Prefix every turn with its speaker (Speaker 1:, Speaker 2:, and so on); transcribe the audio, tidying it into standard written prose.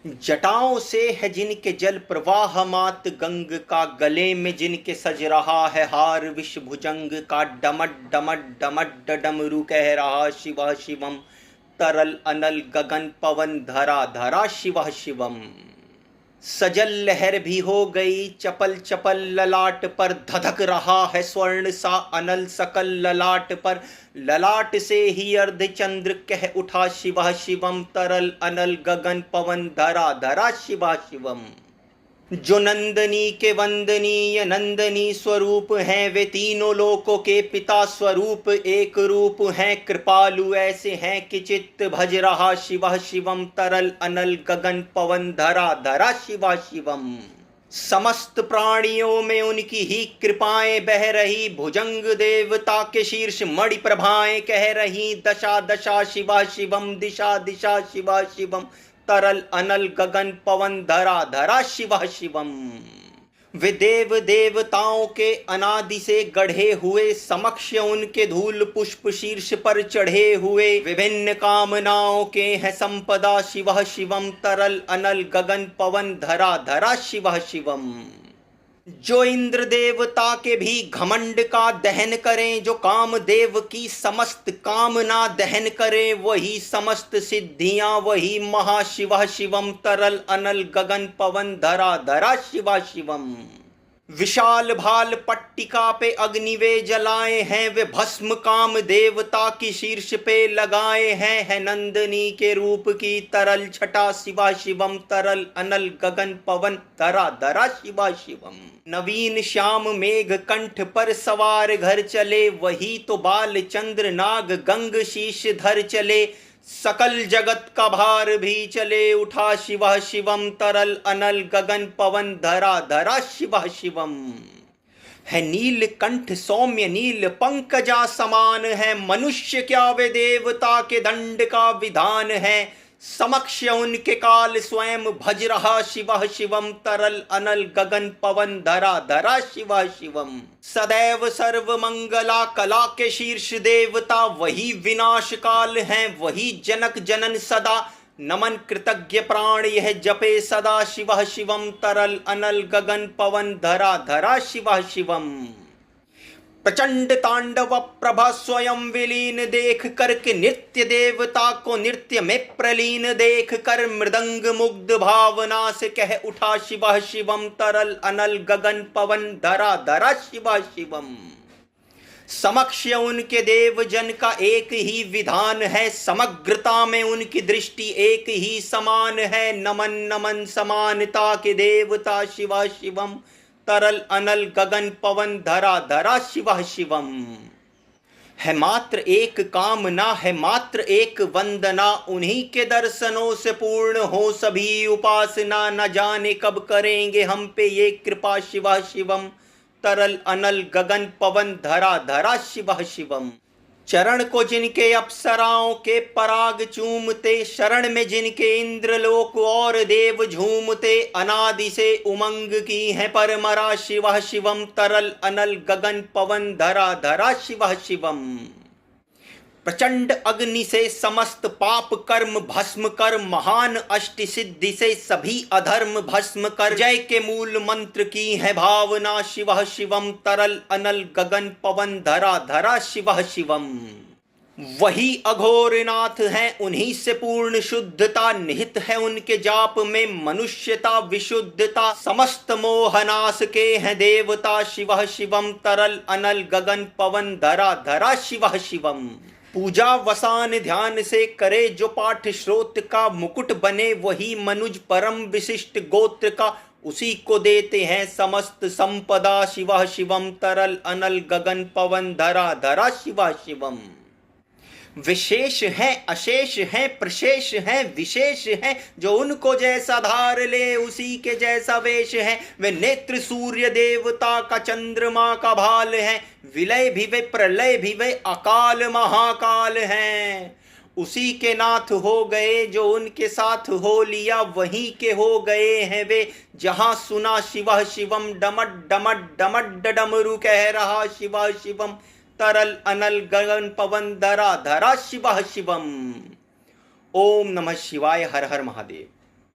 Speaker 1: जटाओं से है जिनके जल प्रवाह मात गंग का, गले में जिनके सज रहा है हार विष भुजंग का, डमट डमट डमट डमरू कह रहा शिव शिवम, तरल अनल गगन पवन धरा धरा शिव शिवम। सजल लहर भी हो गई चपल चपल, ललाट पर धधक रहा है स्वर्ण सा अनल सकल ललाट पर, ललाट से ही अर्ध चंद्र कह उठा शिव शिवम, तरल अनल गगन पवन धरा धरा शिव शिवम। जो नंदनी के वंदनीय नंदनी स्वरूप हैं, वे तीनों लोकों के पिता स्वरूप एक रूप हैं, कृपालु ऐसे हैं कि चित्त भज रहा शिव शिवम, तरल अनल गगन पवन धरा धरा शिव शिवम। समस्त प्राणियों में उनकी ही कृपाएं बह रही, भुजंग देवता के शीर्ष मणि प्रभाएं कह रही, दशा दशा शिव शिवम, दिशा दिशा शिव शिवम, तरल अनल गगन पवन धरा धरा शिव शिवम। वे देव देवताओं के अनादि से गढ़े हुए, समक्ष उनके धूल पुष्प शीर्ष पर चढ़े हुए, विभिन्न कामनाओं के हैं संपदा शिव शिवम, तरल अनल गगन पवन धरा धरा शिव शिवम। जो इंद्र देवता के भी घमंड का दहन करें, जो कामदेव की समस्त कामना दहन करें, वही समस्त सिद्धियां वही महाशिव शिवम, तरल अनल गगन पवन धरा धरा शिव शिवम। विशाल भाल पट्टिका पे अग्नि वे जलाए हैं, वे भस्म काम देवता की शीर्ष पे लगाए हैं, है नंदनी के रूप की तरल छटा शिवा शिवम, तरल अनल गगन पवन धरा धरा शिवा शिवम। नवीन श्याम मेघ कंठ पर सवार घर चले, वही तो बाल चंद्र नाग गंग शीश धर चले, सकल जगत का भार भी चले उठा शिव शिवम, तरल अनल गगन पवन धरा धरा शिव शिवम। है नील कंठ सौम्य नील पंकजा समान है, मनुष्य क्या वे देवता के दंड का विधान है, समक्ष उनके काल स्वयं भज रहा शिव शिवम, तरल अनल गगन पवन धरा धरा शिव शिवम। सदैव सर्व मंगला कला के शीर्ष देवता वही विनाश काल हैं, वही जनक जनन सदा, नमन कृतज्ञ प्राण यह जपे सदा शिव शिवम, तरल अनल गगन पवन धरा धरा शिव शिवम। प्रचंड तांडव प्रभा स्वयं विलीन देख कर के, नित्य देवता को नृत्य में प्रलीन देख कर, मृदंग मुग्ध भावना से कह उठा शिव शिवम, तरल अनल गगन पवन धरा धरा शिव शिवम। समक्ष उनके देव जन का एक ही विधान है, समग्रता में उनकी दृष्टि एक ही समान है, नमन नमन समानता के देवता शिव शिवम, तरल अनल गगन पवन धरा धरा शिव शिवम। है मात्र एक कामना है मात्र एक वंदना, उन्हीं के दर्शनों से पूर्ण हो सभी उपासना, न जाने कब करेंगे हम पे ये कृपा शिव शिवम, तरल अनल गगन पवन धरा धरा शिव शिवम। चरण को जिनके अप्सराओं के पराग चूमते, शरण में जिनके इंद्रलोक और देव झूमते, अनादि से उमंग की है परमरा शिव शिवम, तरल अनल गगन पवन धरा धरा शिव शिवम। प्रचंड अग्नि से समस्त पाप कर्म भस्म कर, महान अष्ट सिद्धि से सभी अधर्म भस्म कर, जय के मूल मंत्र की है भावना शिव शिवम, तरल अनल गगन पवन धरा धरा शिव शिवम। वही अघोरनाथ हैं, उन्हीं से पूर्ण शुद्धता निहित है उनके जाप में, मनुष्यता विशुद्धता समस्त मोहनाश के हैं देवता शिव शिवम, तरल अनल गगन पवन धरा धरा शिव शिवम। पूजा वसान ध्यान से करे जो पाठ श्रोत का, मुकुट बने वही मनुज परम विशिष्ट गोत्र का, उसी को देते हैं समस्त संपदा शिव शिवम, तरल अनल गगन पवन धरा धरा शिव शिवम। विशेष है अशेष है प्रशेष है विशेष है, जो उनको जैसा धार ले उसी के जैसा वेश है, वे नेत्र सूर्य देवता का चंद्रमा का भाल है, विलय भी वे प्रलय भी वे अकाल महाकाल हैं। उसी के नाथ हो गए जो उनके साथ हो लिया, वहीं के हो गए हैं वे जहां सुना शिव शिवम, डमट डमट डमट डमरू कह रहा शिव शिवम, तरल अनल गगन पवन धरा धरा शिव शिवम। ओम नमः शिवाय, हर हर महादेव।